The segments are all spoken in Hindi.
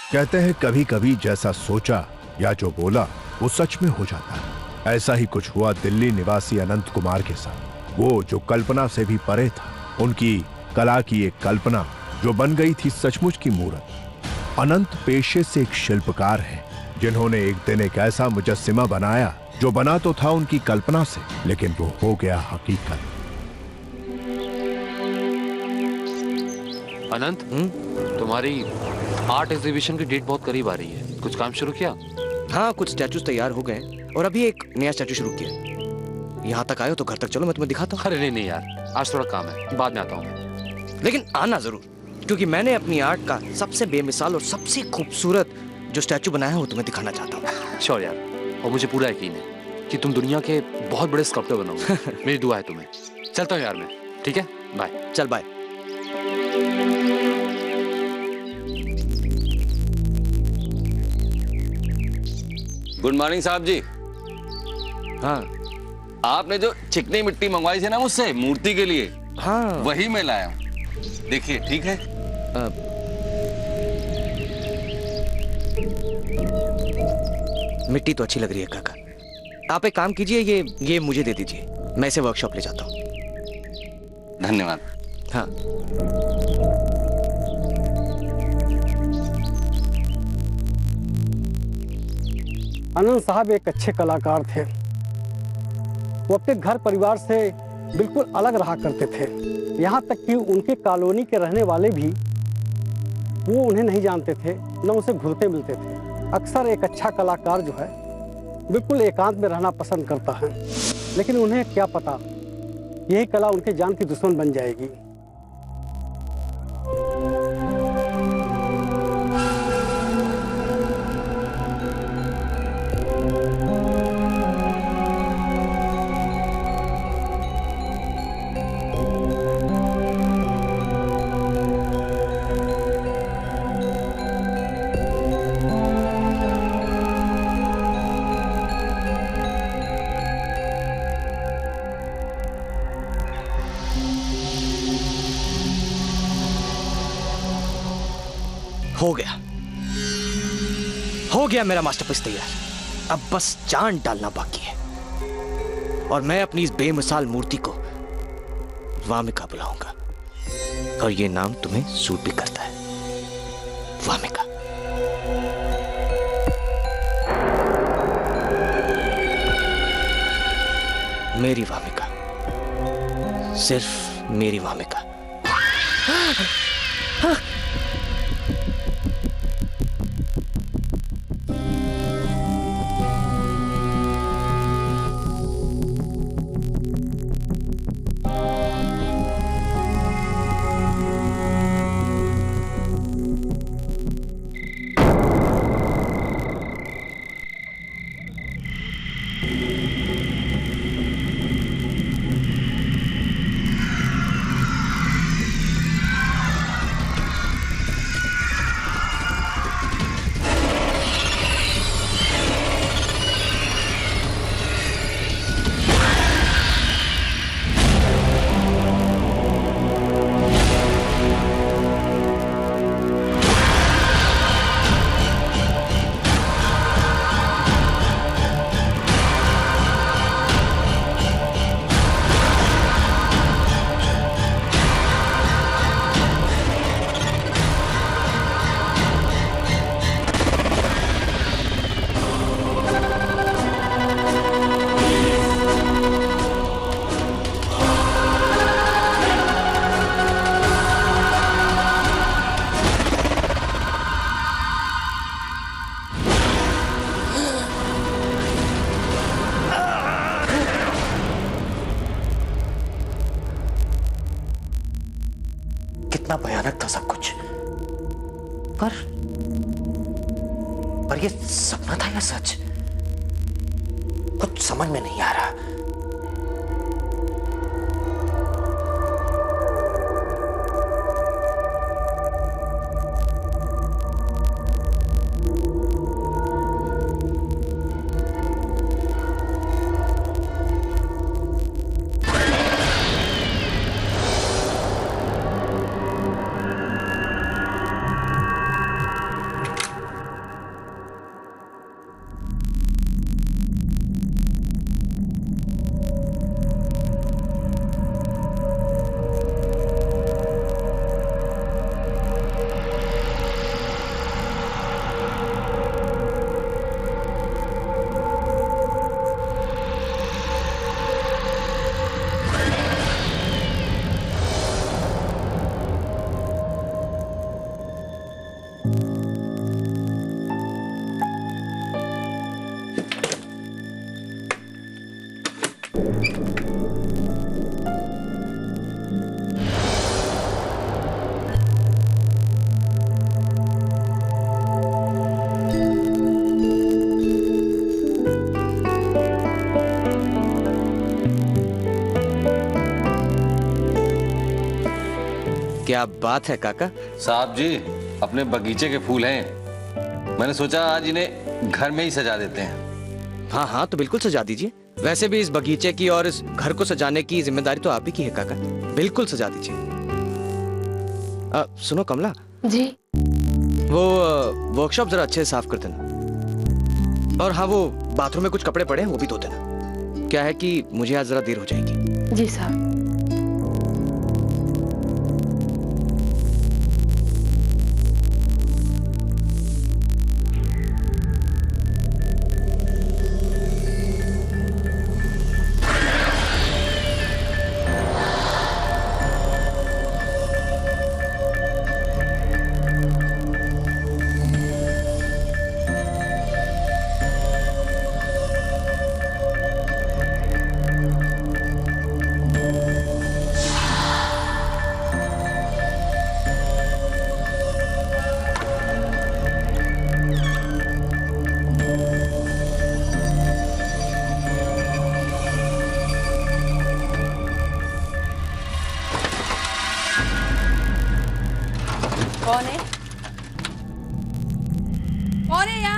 कहते हैं कभी कभी जैसा सोचा या जो बोला वो सच में हो जाता है। ऐसा ही कुछ हुआ दिल्ली निवासी अनंत कुमार के साथ। वो जो कल्पना से भी परे था, उनकी कला की एक कल्पना जो बन गई थी सचमुच की मूर्त। अनंत पेशे से एक शिल्पकार हैं, जिन्होंने एक दिन एक ऐसा मुजस्सिमा बनाया जो बना तो था उनकी कल्पना से, लेकिन वो हो गया हकीकत। अनंत, तुम्हारी आर्ट एग्जीबिशन की डेट बहुत करीब आ रही है। कुछ काम शुरू किया? हाँ, कुछ स्टैचूज तैयार हो गए और अभी एक नया स्टैचू शुरू किया। यहाँ तक आए हो तो घर तक चलो, मैं तुम्हें दिखाता हूँ। अरे नहीं यार, आज थोड़ा काम है, बाद में आता हूँ। लेकिन आना जरूर, क्योंकि मैंने अपनी आर्ट का सबसे बेमिसाल और सबसे खूबसूरत जो स्टैचू बनाया है वो तुम्हें दिखाना चाहता हूँ। श्योर यार, और मुझे पूरा यकीन है कि तुम दुनिया के बहुत बड़े स्कल्प्टर बनोगे। मेरी दुआ है तुम्हें। चलता हूँ यार मैं, ठीक है? बाय। चल बाय। गुड मॉर्निंग साहब जी। हाँ, आपने जो चिकनी मिट्टी मंगवाई थी ना मुझसे मूर्ति के लिए, हाँ, वही मैं लाया हूँ। देखिए, ठीक है? मिट्टी तो अच्छी लग रही है काका। आप एक काम कीजिए, ये मुझे दे दीजिए, मैं इसे वर्कशॉप ले जाता हूँ। धन्यवाद। हाँ। अनंत साहब एक अच्छे कलाकार थे। वो अपने घर परिवार से बिल्कुल अलग रहा करते थे। यहाँ तक कि उनके कॉलोनी के रहने वाले भी वो उन्हें नहीं जानते थे, न उनसे घुलते मिलते थे। अक्सर एक अच्छा कलाकार जो है बिल्कुल एकांत में रहना पसंद करता है, लेकिन उन्हें क्या पता यही कला उनके जान की दुश्मन बन जाएगी। हो गया मेरा मास्टरपीस तैयार। अब बस जान डालना बाकी है और मैं अपनी इस बेमिसाल मूर्ति को वामिका बुलाऊंगा, और ये नाम तुम्हें सूट भी करता है, वामिका। मेरी वामिका, सिर्फ मेरी वामिका। कितना भयानक था सब कुछ, पर ये सपना था या सच? कुछ समझ में नहीं आ रहा। क्या बात है काका। साहब जी, अपने बगीचे के फूल हैं, मैंने सोचा आज इन्हें घर में ही सजा देते हैं। हाँ हाँ, तो बिल्कुल सजा दीजिए। वैसे भी इस बगीचे की और इस घर को सजाने की जिम्मेदारी तो आप ही की है काका। बिल्कुल सजा दीजिए। सुनो कमला जी। वो वर्कशॉप जरा अच्छे से साफ कर देना। और हाँ, वो बाथरूम में कुछ कपड़े पड़े हैं वो भी धो देना। क्या है कि मुझे आज जरा देर हो जाएगी। जी साहब। कौन है? कौन है यहाँ?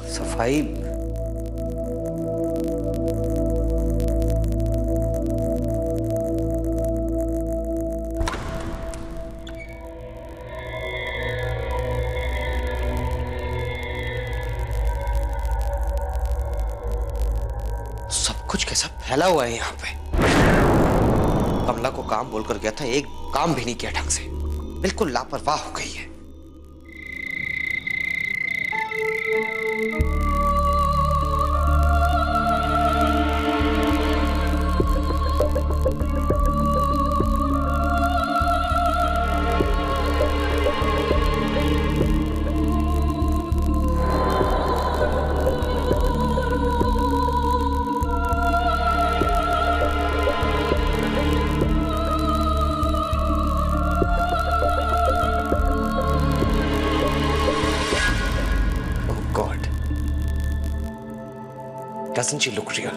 सफाई सब कुछ कैसा फैला हुआ है यहाँ पे। कमला को काम बोलकर गया था, एक काम भी नहीं किया ढंग से। बिल्कुल लापरवाह हो गई है। Doesn't she look real?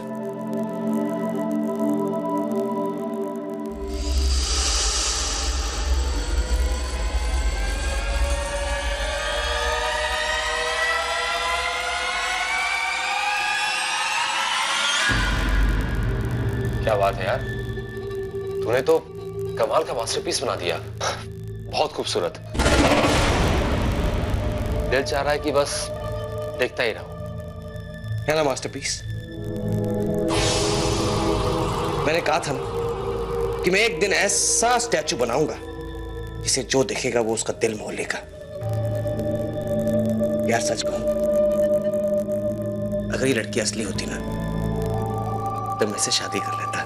क्या बात है यार, तूने तो कमाल का मास्टरपीस बना दिया। बहुत खूबसूरत। दिल चाह रहा है कि बस देखता ही रहूं। है ना मास्टरपीस? मैंने कहा था ना कि मैं एक दिन ऐसा स्टैचू बनाऊंगा जिसे जो देखेगा वो उसका दिल मोह लेगा। यार सच कहूं, अगर ये लड़की असली होती ना तो मैं से शादी कर लेता।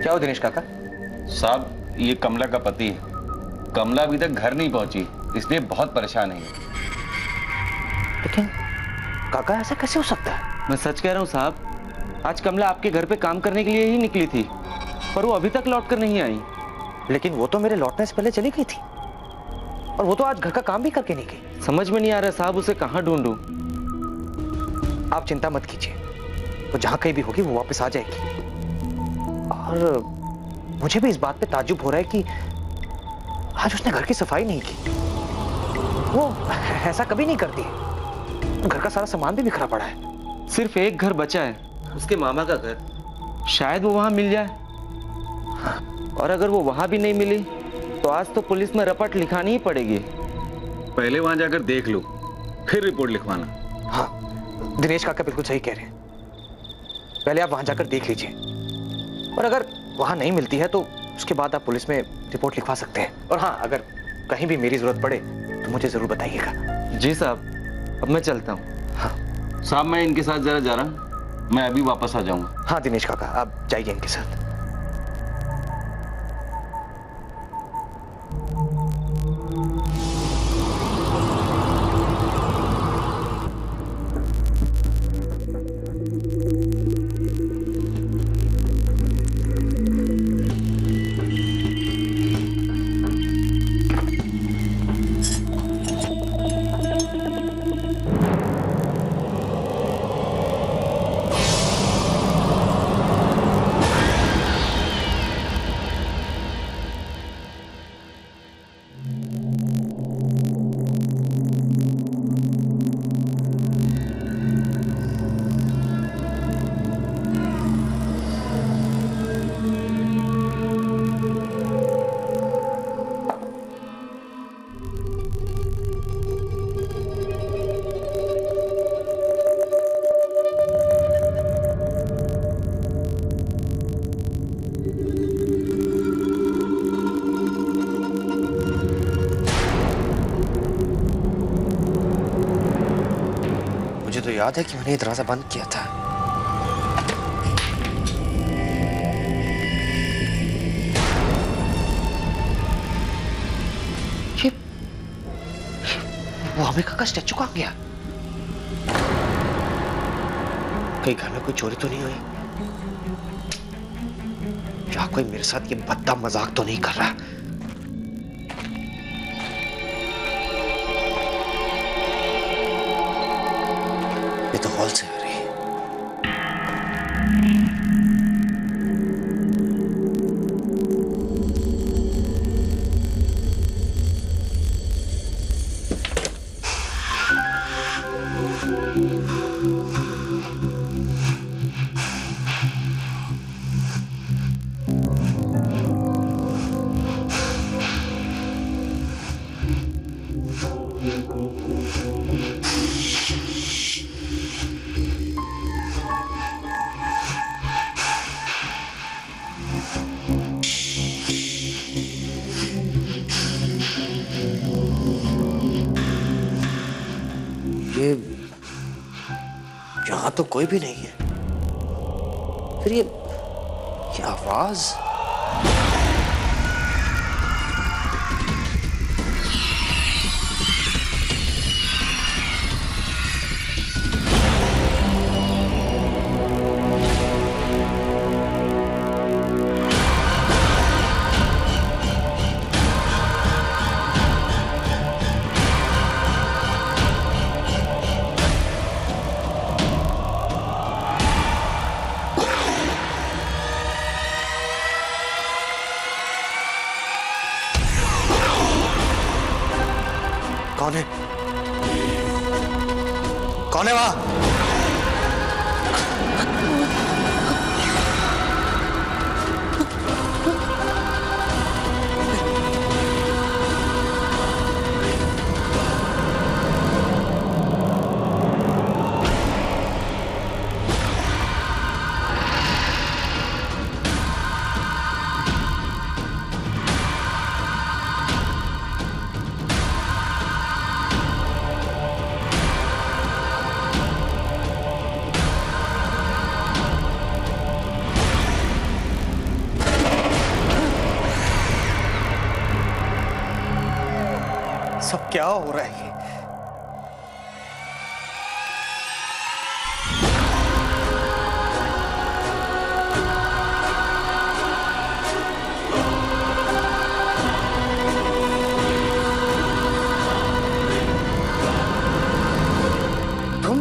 क्या हो दिनेश काका? साहब, ये कमला का पति है। कमला अभी तक घर नहीं पहुंची, इसलिए बहुत परेशान है। लेकिन काका ऐसा कैसे हो सकता है? मैं सच कह रहा हूँ साहब, आज कमला आपके घर पे काम करने के लिए ही निकली थी, पर वो अभी तक लौट कर नहीं आई। लेकिन वो तो मेरे लौटने से पहले चली गई थी, और वो तो आज घर का काम भी करके नहीं गई। समझ में नहीं आ रहा साहब, उसे कहाँ ढूंढूं? आप चिंता मत कीजिए, वो जहां कहीं भी होगी वो वापस आ जाएगी। और मुझे भी इस बात पे ताज्जुब हो रहा है कि आज उसने घर की सफाई नहीं की। वो ऐसा कभी नहीं करती। घर का सारा सामान भी बिखरा पड़ा है। सिर्फ एक घर बचा है, उसके मामा का घर। शायद वो वहां मिल जाए। और अगर वो वहां भी नहीं मिली तो आज तो पुलिस में रपट लिखानी ही पड़ेगी। पहले वहां जाकर देख लो, फिर रिपोर्ट लिखवाना। हाँ, दिनेश काका बिल्कुल सही कह रहे हैं। पहले आप वहां जाकर देख लीजिए, और अगर वहां नहीं मिलती है तो उसके बाद आप पुलिस में रिपोर्ट लिखवा सकते हैं। और हाँ, अगर कहीं भी मेरी जरूरत पड़े तो मुझे जरूर बताइएगा। जी साहब, अब मैं चलता हूँ। हाँ साहब मैं इनके साथ जरा जा रहा हूँ, मैं अभी वापस आ जाऊंगा। हाँ दिनेश काका, आप जाइए इनके साथ। मुझे तो याद है कि मैंने ये दरवाजा बंद किया था। ये वो हमें का स्टैचू कहाँ गया? कहीं घर में कोई चोरी तो नहीं हुई? या कोई मेरे साथ ये भद्दा मजाक तो नहीं कर रहा? ये तो हॉल से आ रही है। ये यहां तो कोई भी नहीं है। फिर ये आवाज। कौन है? कौन है वहां? सब क्या हो रहा है? तुम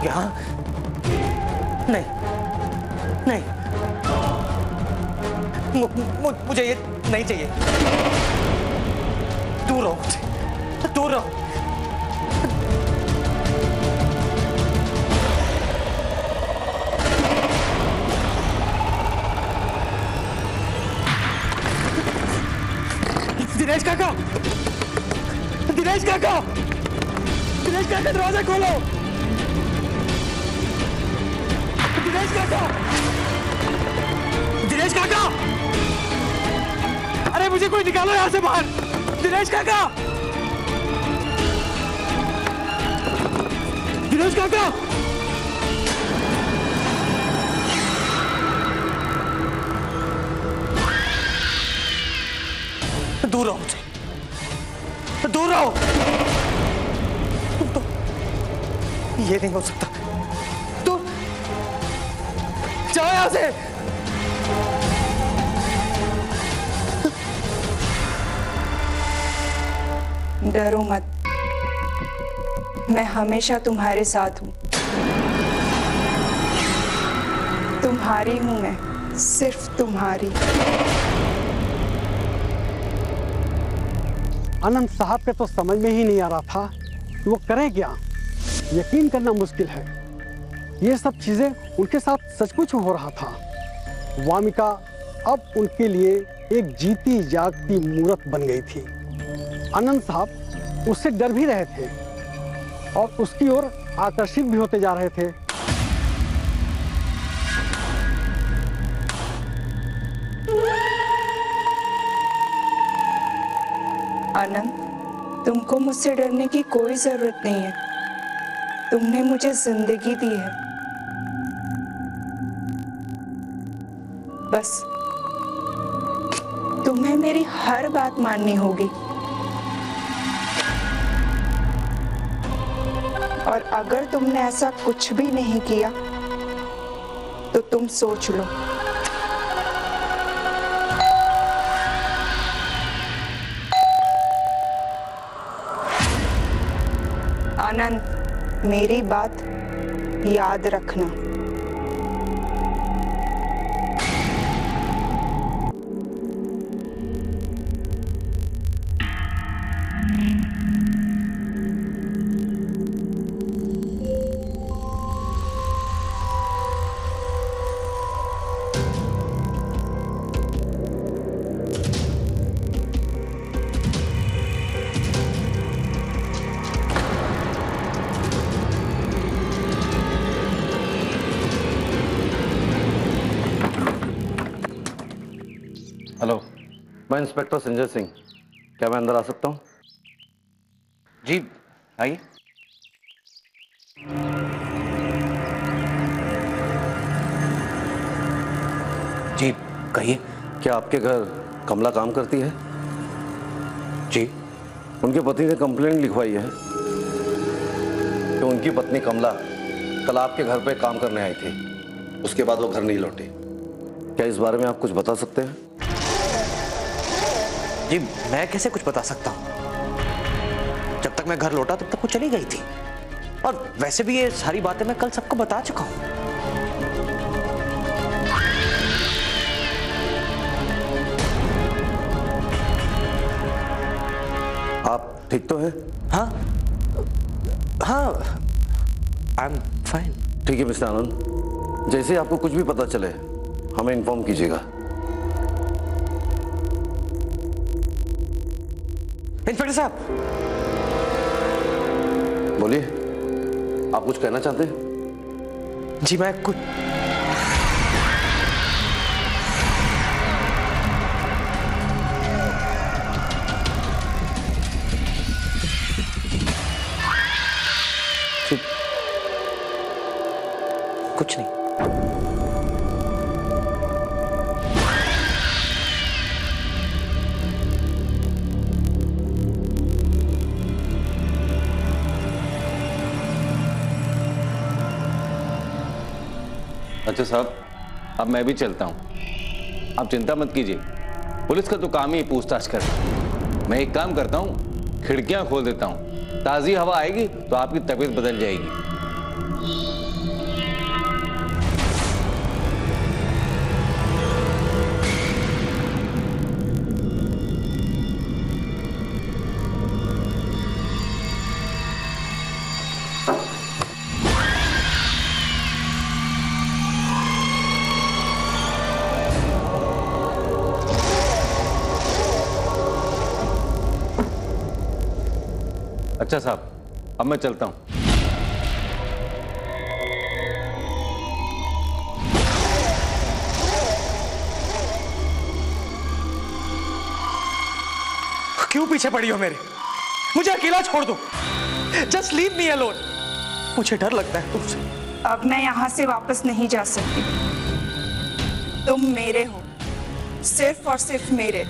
यहाँ? नहीं नहीं, मुझे ये नहीं चाहिए। दूर रहो मुझसे, दूर रहो। दिनेश काका, दिनेश काका, दिनेश काका दरवाजा खोलो। दिनेश काका, दिनेश काका, अरे मुझे कोई निकालो यहां से बाहर। दिनेश काका, दिनेश काका, दूर रहो मुझे, दूर रहो। ये नहीं हो सकता। दूर जाओ यहां से। डरो मत, मैं हमेशा तुम्हारे साथ हूं। तुम्हारी हूं मैं, सिर्फ तुम्हारी। आनंद साहब के तो समझ में ही नहीं आ रहा था कि वो करें क्या। यकीन करना मुश्किल है, ये सब चीजें उनके साथ सचमुच हो रहा था। वामिका अब उनके लिए एक जीती जागती मूर्त बन गई थी। आनंद साहब उससे डर भी रहे थे और उसकी ओर आकर्षित भी होते जा रहे थे। आनंद, तुमको मुझसे डरने की कोई जरूरत नहीं है। तुमने मुझे जिंदगी दी है। बस तुम्हें मेरी हर बात माननी होगी। और अगर तुमने ऐसा कुछ भी नहीं किया तो तुम सोच लो, आनंद, मेरी बात याद रखना। हेलो, मैं इंस्पेक्टर संजय सिंह। क्या मैं अंदर आ सकता हूँ? जी आइए। जी कहिए। क्या आपके घर कमला काम करती है? जी। उनके पति ने कंप्लेंट लिखवाई है कि उनकी पत्नी कमला कल आपके घर पे काम करने आई थी, उसके बाद वो घर नहीं लौटी। क्या इस बारे में आप कुछ बता सकते हैं? जी मैं कैसे कुछ बता सकता हूँ? जब तक मैं घर लौटा तब तक वो चली गई थी। और वैसे भी ये सारी बातें मैं कल सबको बता चुका हूँ। आप ठीक तो हैं? हाँ हाँ, आई एम फाइन। ठीक है मिस्टर आनंद, जैसे ही आपको कुछ भी पता चले हमें इन्फॉर्म कीजिएगा। इंस्पेक्टर साहब। बोलिए, आप कुछ कहना चाहते हैं? जी मैं कुछ कुछ नहीं। अच्छा साहब, अब मैं भी चलता हूँ। आप चिंता मत कीजिए, पुलिस का तो काम ही पूछताछ करना। मैं एक काम करता हूँ, खिड़कियां खोल देता हूँ, ताज़ी हवा आएगी तो आपकी तबीयत बदल जाएगी। अच्छा साहब, अब मैं चलता हूं। क्यों पीछे पड़ी हो मेरे? मुझे अकेला छोड़ दो। Just leave me alone. मुझे डर लगता है तुमसे। अब मैं यहाँ से वापस नहीं जा सकती। तुम मेरे हो, सिर्फ और सिर्फ मेरे।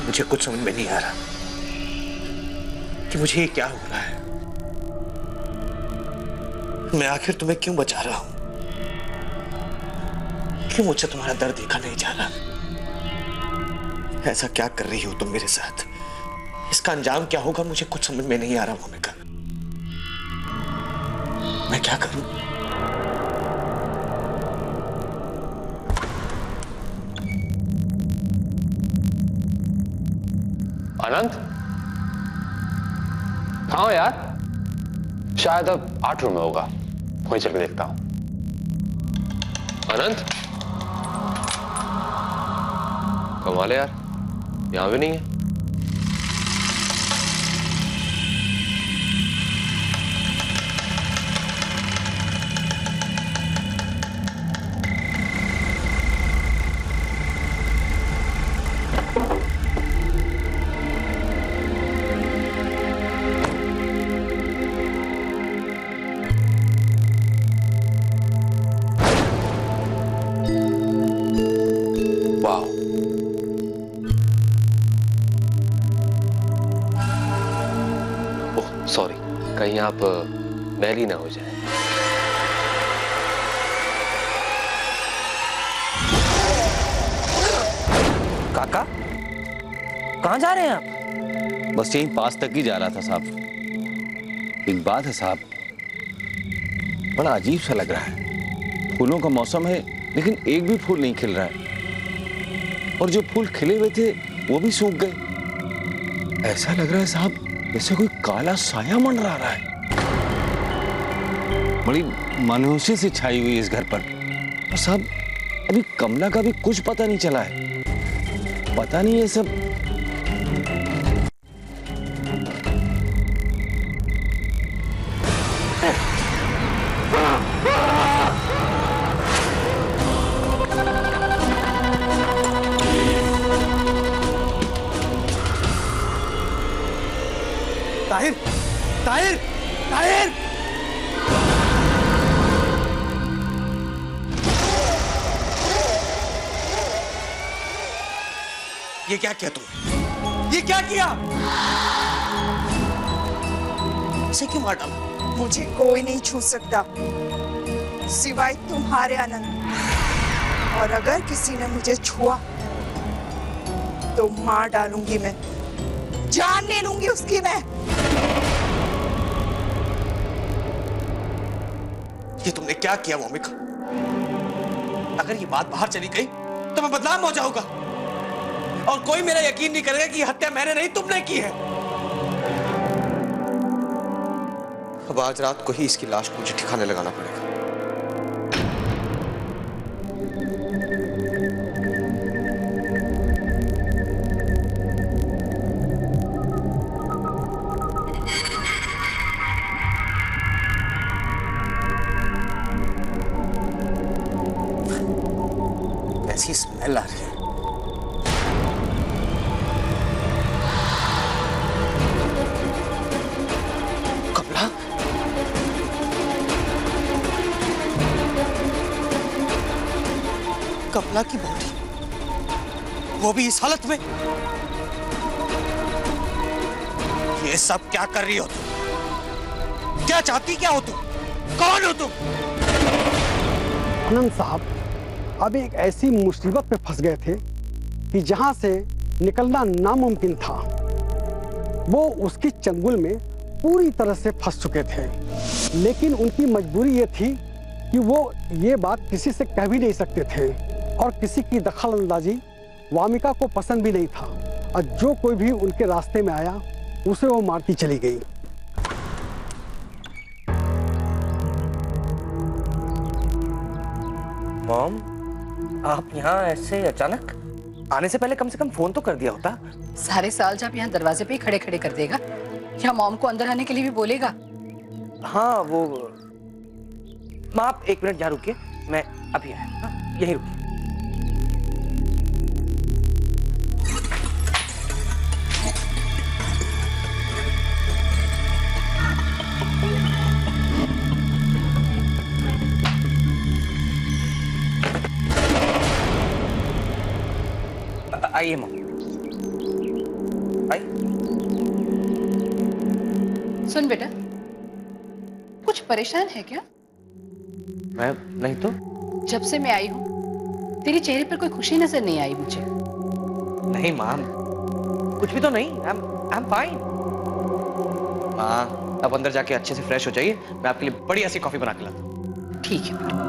मुझे कुछ समझ में नहीं आ रहा कि मुझे ये क्या हो रहा है। मैं आखिर तुम्हें क्यों बचा रहा हूं? क्यों मुझसे तुम्हारा दर्द देखा नहीं जा रहा? ऐसा क्या कर रही हो तुम मेरे साथ? इसका अंजाम क्या होगा मुझे कुछ समझ में नहीं आ रहा भूमिका। मैं क्या करूं? अनंत, कहाँ हो यार? शायद अब 8 रूम में होगा, वहीं चल के देखता हूं। अनंत, कमाल है यार, यहां भी नहीं है। सॉरी, कहीं आप मैली ना हो जाए। काका, कहाँ जा रहे हैं आप? बस यहीं पास तक ही जा रहा था साहब। एक बात है साहब, बड़ा अजीब सा लग रहा है। फूलों का मौसम है लेकिन एक भी फूल नहीं खिल रहा है, और जो फूल खिले हुए थे वो भी सूख गए। ऐसा लग रहा है साहब जैसे कोई काला साया मंडरा रहा है। बड़ी मायूसी से छाई हुई इस घर पर। और साहब अभी कमला का भी कुछ पता नहीं चला है। पता नहीं ये सब ताहिर, ताहिर, ताहिर! ये क्या किया तुमने? ये क्या किया? इसे क्यों मार डाला? मुझे कोई नहीं छू सकता सिवाय तुम्हारे आनंद, और अगर किसी ने मुझे छुआ तो मार डालूंगी मैं, जान ले लूंगी उसकी मैं। ये तुमने क्या किया भूमिका? अगर ये बात बाहर चली गई तो मैं बदनाम हो जाऊंगा, और कोई मेरा यकीन नहीं करेगा कि हत्या मैंने नहीं तुमने की है। अब आज रात को ही इसकी लाश को मुझे ठिकाने लगाना पड़ेगा। ऐसी स्मेल आ रही है। कमला की बॉडी, वो भी इस हालत में। ये सब क्या कर रही हो तुम? क्या चाहती क्या हो तुम? कौन हो तुम? आनंद साहब अब एक ऐसी मुसीबत में फंस गए थे कि जहां से निकलना नामुमकिन था। वो उसकी चंगुल में पूरी तरह से फंस चुके थे, लेकिन उनकी मजबूरी ये थी कि वो ये बात किसी से कह भी नहीं सकते थे और किसी की दखल अंदाजी वामिका को पसंद भी नहीं था और जो कोई भी उनके रास्ते में आया उसे वो मारती चली गई। मॉम, आप यहाँ ऐसे अचानक? आने से पहले कम से कम फोन तो कर दिया होता। सारे साल जब यहाँ दरवाजे पे ही खड़े खड़े कर देगा या मॉम को अंदर आने के लिए भी बोलेगा? हाँ वो, माँ आप 1 मिनट यहाँ रुकिए, मैं अभी आया। हाँ, यहीं रुकिए। आइए मॉम, आइए। सुन बेटा, कुछ परेशान है क्या? मैं नहीं तो। जब से मैं आई हूँ तेरे चेहरे पर कोई खुशी नजर नहीं आई मुझे। नहीं माम, कुछ भी तो नहीं। I am fine. माँ अब अंदर जाके अच्छे से फ्रेश हो जाइए, मैं आपके लिए बढ़िया सी कॉफी बना के लाता हूँ। ठीक है बेटा।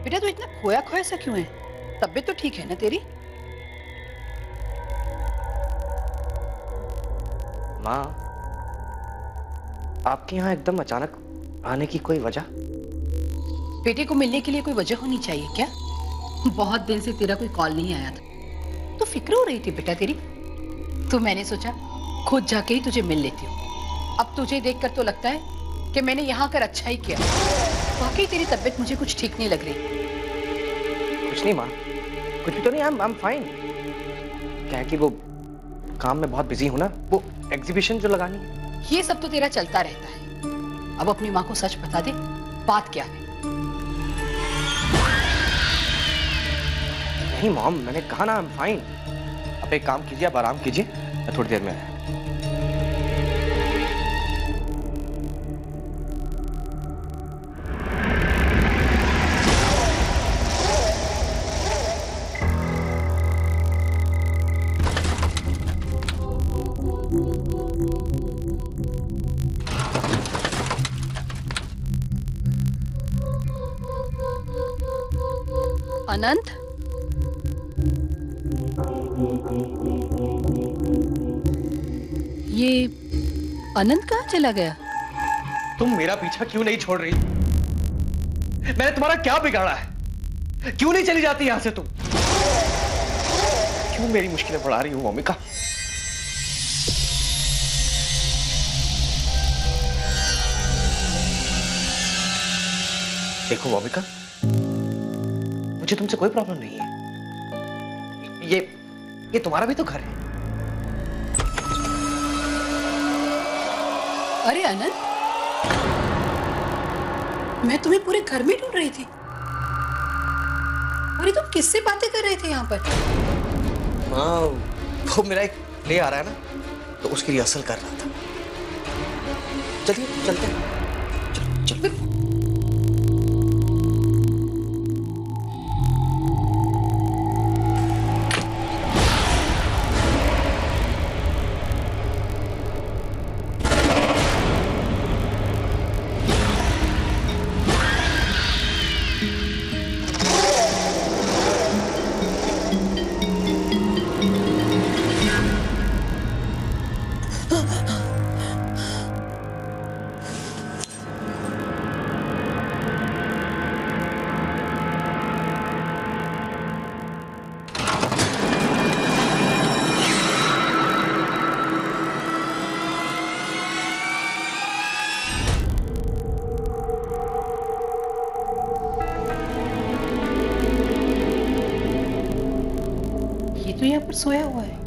बेटा तू इतना खोया खोया सा क्यों है? तबीयत तो ठीक है ना तेरी? माँ आपके यहाँ एकदम अचानक आने की कोई वजह? बेटे को मिलने के लिए कोई वजह होनी चाहिए क्या? बहुत दिन से तेरा कोई कॉल नहीं आया था तो फिक्र हो रही थी बेटा तेरी, तो मैंने सोचा खुद जाके ही तुझे मिल लेती हूँ। अब तुझे देखकर तो लगता है कि मैंने यहाँ कर अच्छा ही किया। वाकई तेरी तबीयत मुझे कुछ ठीक नहीं लग रही। कुछ नहीं माँ, कुछ भी तो नहीं। I am fine. क्या है कि वो काम में बहुत बिजी हूँ ना, वो एग्जीबिशन जो लगानी है। ये सब तो तेरा चलता रहता है। अब अपनी माँ को सच बता दे, बात क्या है? नहीं मॉम, मैंने कहा ना आई एम फाइन। आप एक काम कीजिए, आप आराम कीजिए, मैं थोड़ी देर में आया। अनंत, ये अनंत कहाँ चला गया? तुम मेरा पीछा क्यों नहीं छोड़ रही? मैंने तुम्हारा क्या बिगाड़ा है? क्यों नहीं चली जाती यहां से तुम? क्यों मेरी मुश्किलें बढ़ा रही हो वामिका? देखो वामिका, मुझे तुमसे कोई प्रॉब्लम नहीं है। ये तुम्हारा भी तो घर है। अरे अनंत, मैं तुम्हें पूरे घर में ढूंढ रही थी। अरे तुम किससे बातें कर रहे थे यहाँ पर? हाँ, वो मेरा एक प्ले आ रहा है ना, तो उसकी रिहर्सल कर रहा था। चलिए चलते हैं। चलो चलो। पर सोया हुआ है,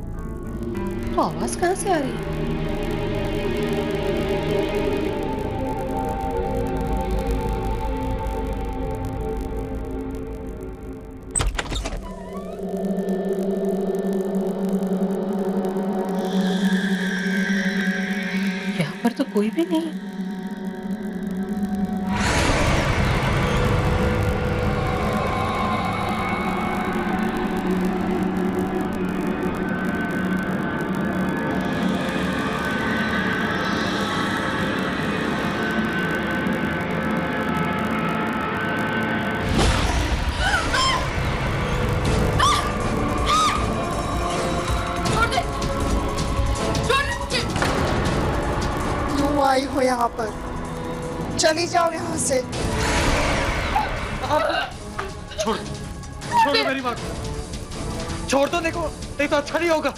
तो आवाज कहां से आ रही है? यहाँ पर तो कोई भी नहीं। क्यों आई हो यहाँ पर? चली जाओ यहाँ से। छोड़ो मेरी माँ को, छोड़ दो, देखो नहीं तो अच्छा नहीं होगा।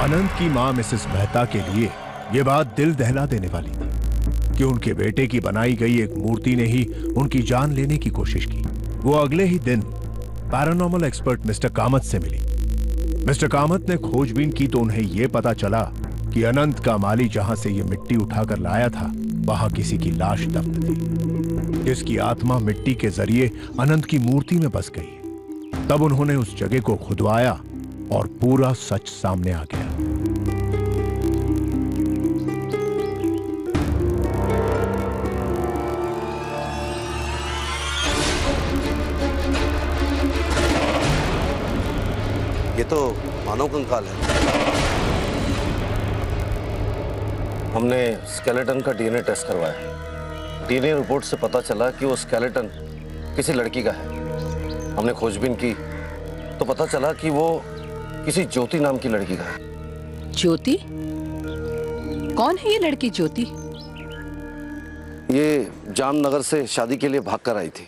अनंत की मां मिसेस मेहता के लिए यह बात दिल दहला देने वाली थी कि उनके बेटे की बनाई गई एक मूर्ति ने ही उनकी जान लेने की कोशिश की। वो अगले ही दिन पैरानॉर्मल एक्सपर्ट मिस्टर कामत से मिली। मिस्टर कामत ने खोजबीन की तो उन्हें यह पता चला कि अनंत का माली जहां से ये मिट्टी उठाकर लाया था, वहां किसी की लाश दफ्न थी, जिसकी आत्मा मिट्टी के जरिए अनंत की मूर्ति में बस गई। तब उन्होंने उस जगह को खुदवाया और पूरा सच सामने आ गया। ये तो मानव कंकाल है। हमने स्केलेटन का डीएनए टेस्ट करवाया। डीएनए रिपोर्ट से पता चला कि वो स्केलेटन किसी लड़की का है। हमने खोजबीन की तो पता चला कि वो किसी ज्योति नाम की लड़की का है। ज्योति? कौन है ये लड़की ज्योति? ये जामनगर से शादी के लिए भागकर आई थी।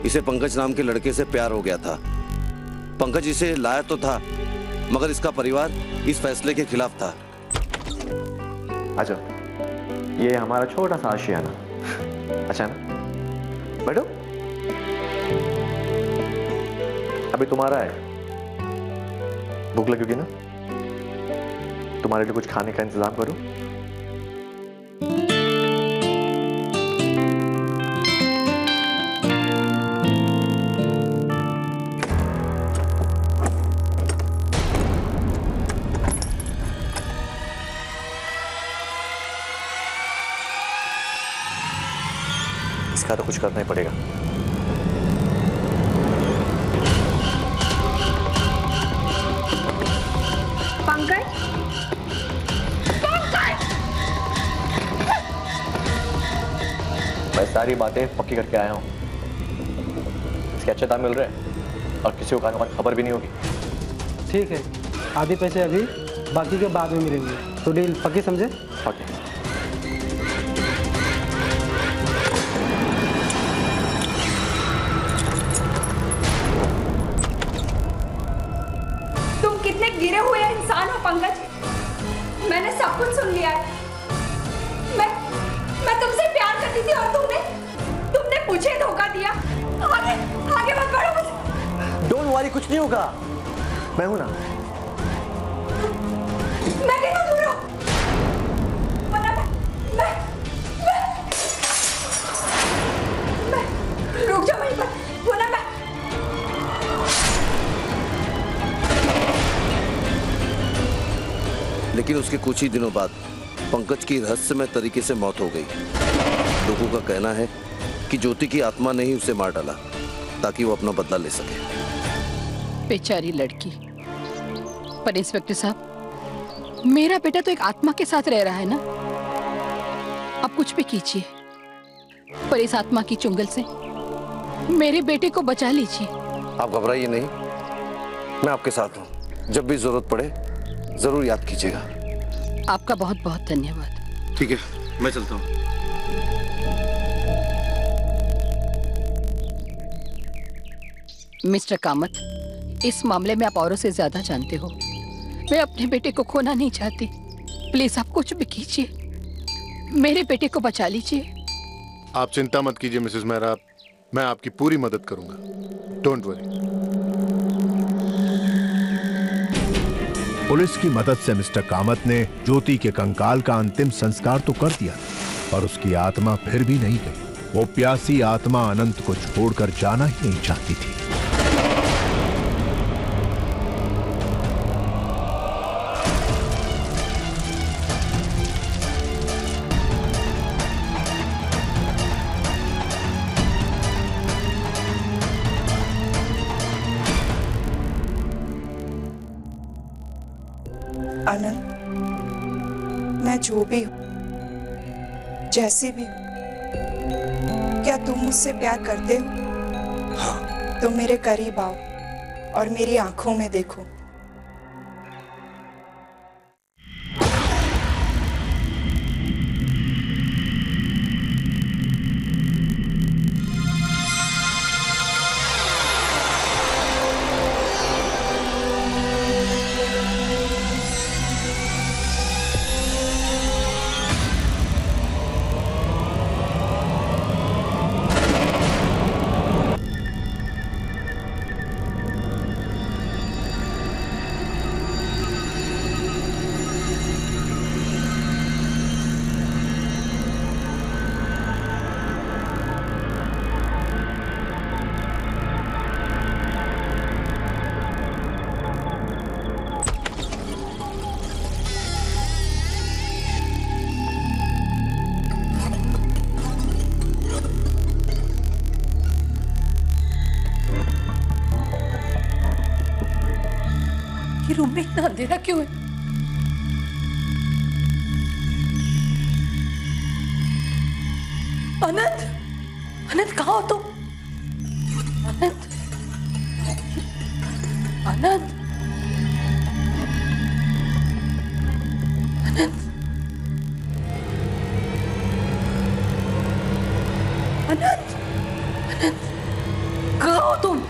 इसे पंकज नाम के लड़के से प्यार हो गया था। पंकज इसे लाया तो था, मगर इसका परिवार इस फैसले के खिलाफ था। अच्छा, ये हमारा छोटा सा आशियाना। अच्छा ना, बैठो। अभी तुम्हारा है, भूख लगी होगी ना? तुम्हारे लिए कुछ खाने का इंतजाम करूं? इसका तो कुछ करना ही पड़ेगा। पंकज, मैं सारी बातें पक्की करके आया हूं। इसके अच्छे दाम मिल रहे हैं और किसी को खाने वाली खबर भी नहीं होगी। ठीक है, आधे पैसे अभी, बाकी के बाद में मिलेंगे। तो डील पक्की समझे? पक्की। तुम कितने गिरे हुए इंसान हो पंकज। मैंने सब कुछ सुन लिया है। मैं तुमसे प्यार करती थी और तुमने मुझे धोखा दिया। आगे मत बढ़ो मुझे। डोंट वरी, कुछ नहीं होगा, मैं हूं ना। मैं नहीं तो दूर हूं। मैं रुक जाओ वहीं पर, बोला मैं। लेकिन उसके कुछ ही दिनों बाद पंकज की रहस्यमय तरीके से मौत हो गई। लोगों का कहना है कि ज्योति की आत्मा ने ही उसे मार डाला ताकि वो अपना बदला ले सके। बेचारी लड़की। पर इंस्पेक्टर साहब, मेरा बेटा तो एक आत्मा के साथ रह रहा है ना। आप कुछ भी कीजिए, पर इस आत्मा की चुंगल से मेरे बेटे को बचा लीजिए। आप घबराइए नहीं, मैं आपके साथ हूं। जब भी जरूरत पड़े जरूर याद कीजिएगा। आपका बहुत बहुत धन्यवाद। ठीक है, मैं चलता हूं। मिस्टर कामत, इस मामले में आप औरों से ज्यादा जानते हो। मैं अपने बेटे को खोना नहीं चाहती। प्लीज आप कुछ भी कीजिए, मेरे बेटे को बचा लीजिए। आप चिंता मत कीजिए मिसेस मेहरा, मैं आपकी पूरी मदद करूंगा, डोंट वरी। पुलिस की मदद से मिस्टर कामत ने ज्योति के कंकाल का अंतिम संस्कार तो कर दिया, पर उसकी आत्मा फिर भी नहीं गई। वो प्यासी आत्मा अनंत को छोड़कर जाना ही नहीं चाहती थी। आनंद, मैं जो भी हूं, जैसे भी हूं, क्या तुम मुझसे प्यार करते हो? हाँ। तुम मेरे करीब आओ और मेरी आंखों में देखो। ये रूम में इतना अंधेरा क्यों है? अनंत, अनंत कहाँ हो तुम? अनंत, अनंत, अनंत, अनंत, अनंत, कहाँ हो तुम?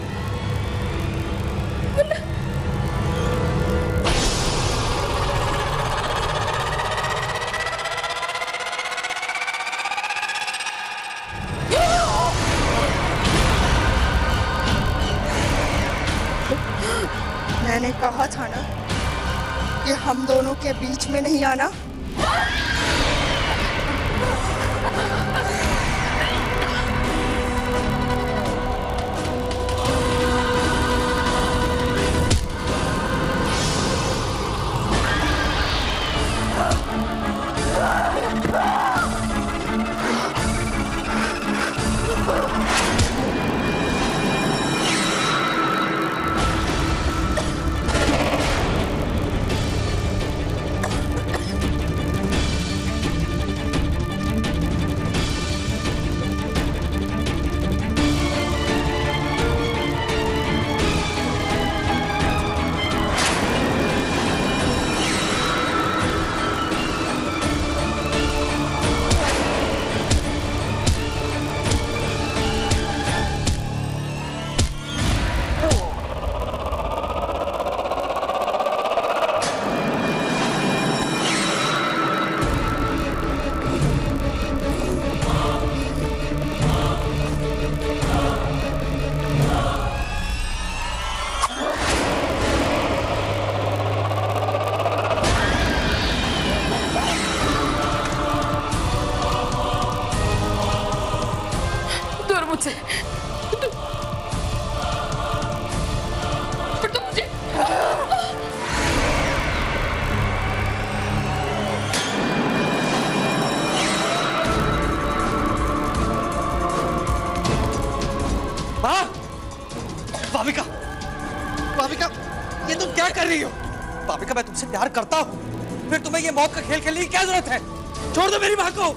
मैंने कहा था ना कि हम दोनों के बीच में नहीं आना। भाविका, भाविका, ये तुम क्या कर रही हो? भाविका, मैं तुमसे प्यार करता हूँ, फिर तुम्हें ये मौत का खेल खेलने की क्या जरूरत है? छोड़ दो मेरी माँ को।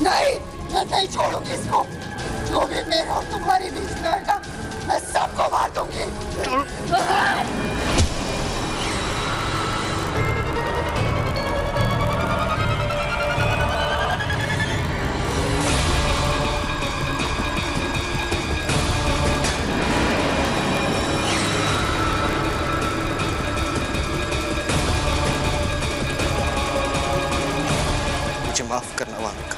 नहीं, मैं नहीं छोड़ूंगी इसको। जो भी मेरा और तुम्हारी बीच में आएगा, मैं सबको मार दूंगी। मुझे माफ करना भाविका।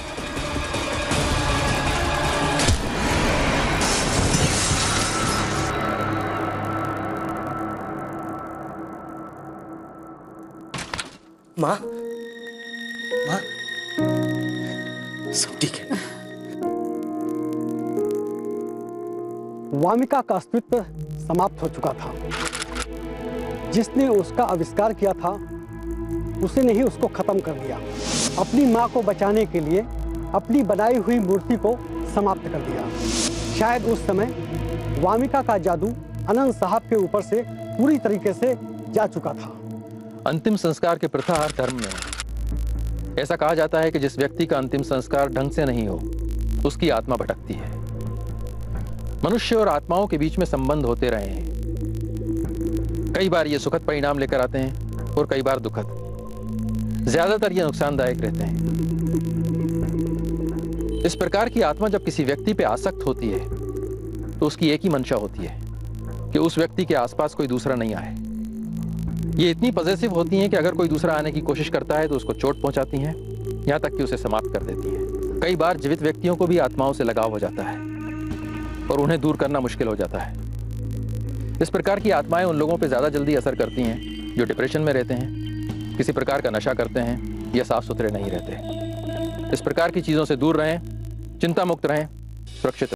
माँ, माँ, सब ठीक है। वामिका का अस्तित्व समाप्त हो चुका था। जिसने उसका आविष्कार किया था उसी ने ही उसको खत्म कर दिया। अपनी माँ को बचाने के लिए अपनी बनाई हुई मूर्ति को समाप्त कर दिया। शायद उस समय वामिका का जादू अनंत साहब के ऊपर से पूरी तरीके से जा चुका था। अंतिम संस्कार की प्रथा हर धर्म में है। ऐसा कहा जाता है कि जिस व्यक्ति का अंतिम संस्कार ढंग से नहीं हो उसकी आत्मा भटकती है। मनुष्य और आत्माओं के बीच में संबंध होते रहे हैं। कई बार ये सुखद परिणाम लेकर आते हैं और कई बार दुखद। ज्यादातर ये नुकसानदायक रहते हैं। इस प्रकार की आत्मा जब किसी व्यक्ति पे आसक्त होती है तो उसकी एक ही मंशा होती है कि उस व्यक्ति के आसपास कोई दूसरा नहीं आए। ये इतनी पॉजिटिव होती हैं कि अगर कोई दूसरा आने की कोशिश करता है तो उसको चोट पहुंचाती हैं, यहां तक कि उसे समाप्त कर देती हैं। कई बार जीवित व्यक्तियों को भी आत्माओं से लगाव हो जाता है और उन्हें दूर करना मुश्किल हो जाता है। इस प्रकार की आत्माएं उन लोगों पर ज्यादा जल्दी असर करती हैं जो डिप्रेशन में रहते हैं, किसी प्रकार का नशा करते हैं या साफ सुथरे नहीं रहते। इस प्रकार की चीजों से दूर रहें, चिंता मुक्त रहें, सुरक्षित